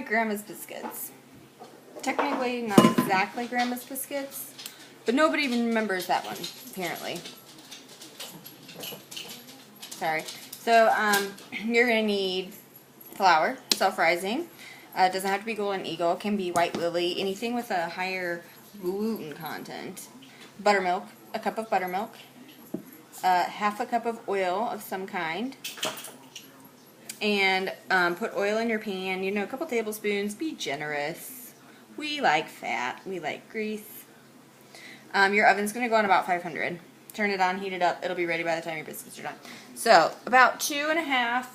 Grandma's Biscuits. Technically not exactly Grandma's Biscuits, but nobody even remembers that one, apparently. Sorry. So, you're going to need flour, self-rising. It doesn't have to be Golden Eagle. It can be White Lily, anything with a higher gluten content. Buttermilk, a cup of buttermilk. Half a cup of oil of some kind. And put oil in your pan, a couple tablespoons. Be generous. We like fat. We like grease. Your oven's going to go on about 500. Turn it on, heat it up. It'll be ready by the time your biscuits are done. So, about 2.5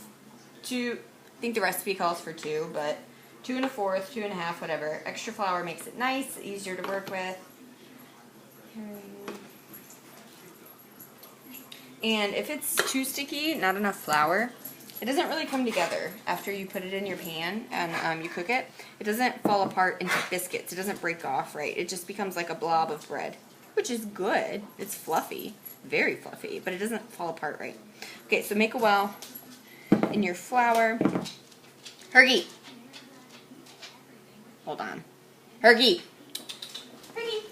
to, I think the recipe calls for 2, but 2 1/4, 2.5, whatever. Extra flour makes it nice, easier to work with. And if it's too sticky, not enough flour, it doesn't really come together after you put it in your pan and you cook it. It doesn't fall apart into biscuits. It doesn't break off right. It just becomes like a blob of bread, which is good. It's fluffy, very fluffy, but it doesn't fall apart right. Okay, so make a well in your flour. Hergy. Hold on. Hergy. Hergy.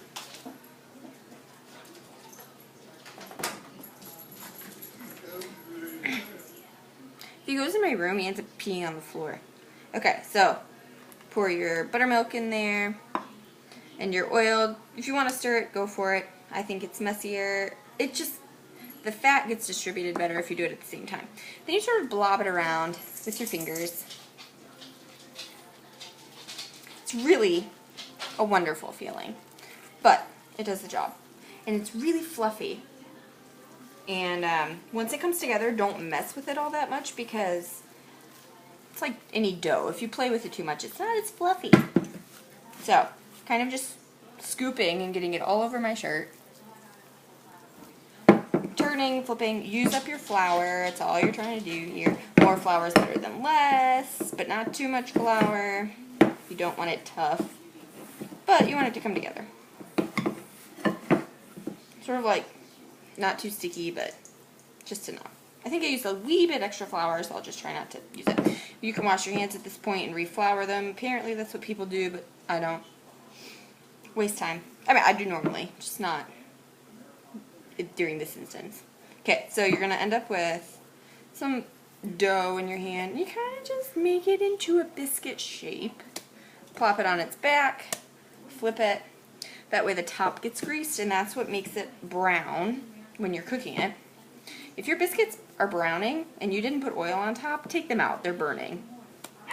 If he goes in my room, he ends up peeing on the floor. Okay, so pour your buttermilk in there and your oil. If you want to stir it, go for it. I think it's messier. The fat gets distributed better if you do it at the same time. Then you sort of blob it around with your fingers. It's really a wonderful feeling, but it does the job. And it's really fluffy. And once it comes together, don't mess with it all that much because it's like any dough. If you play with it too much, it's not as fluffy. So, kind of just scooping and getting it all over my shirt. Turning, flipping, use up your flour. It's all you're trying to do here. More flour is better than less, but not too much flour. You don't want it tough, but you want it to come together. Sort of like not too sticky, but just enough. I think I used a wee bit extra flour, so I'll just try not to use it. You can wash your hands at this point and reflour them. Apparently that's what people do, but I don't. Waste time. I mean, I do normally, just not during this instance. Okay, so you're going to end up with some dough in your hand. You kind of just make it into a biscuit shape. Plop it on its back, flip it. That way the top gets greased, and that's what makes it brown when you're cooking it. If your biscuits are browning and you didn't put oil on top, take them out. They're burning.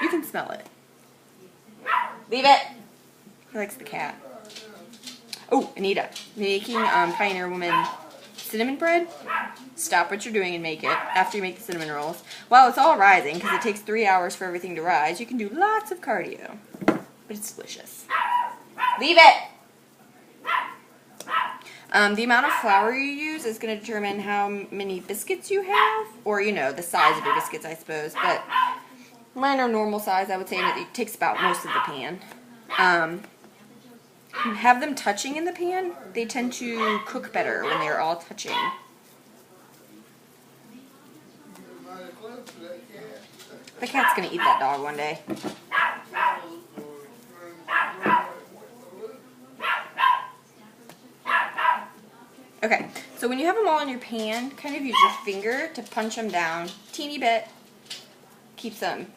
You can smell it. Leave it. He likes the cat. Oh, Anita, making Pioneer Woman cinnamon bread. Stop what you're doing and make it after you make the cinnamon rolls. While it's all rising, because it takes 3 hours for everything to rise, you can do lots of cardio. But it's delicious. Leave it! The amount of flour you use is going to determine how many biscuits you have, or, the size of your biscuits, I suppose. But mine are normal size, I would say, and it takes about most of the pan. Have them touching in the pan. They tend to cook better when they're all touching. The cat's going to eat that dog one day. Okay, so when you have them all in your pan, kind of use your finger to punch them down, teeny bit, keeps them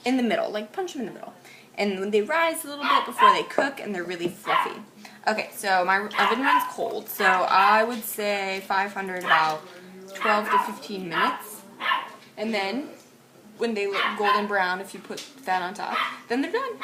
in the middle, like punch them in the middle. And when they rise a little bit before they cook, and they're really fluffy. Okay, so my oven runs cold, so I would say 500 about 12 to 15 minutes. And then, when they look golden brown, if you put fat on top, then they're done.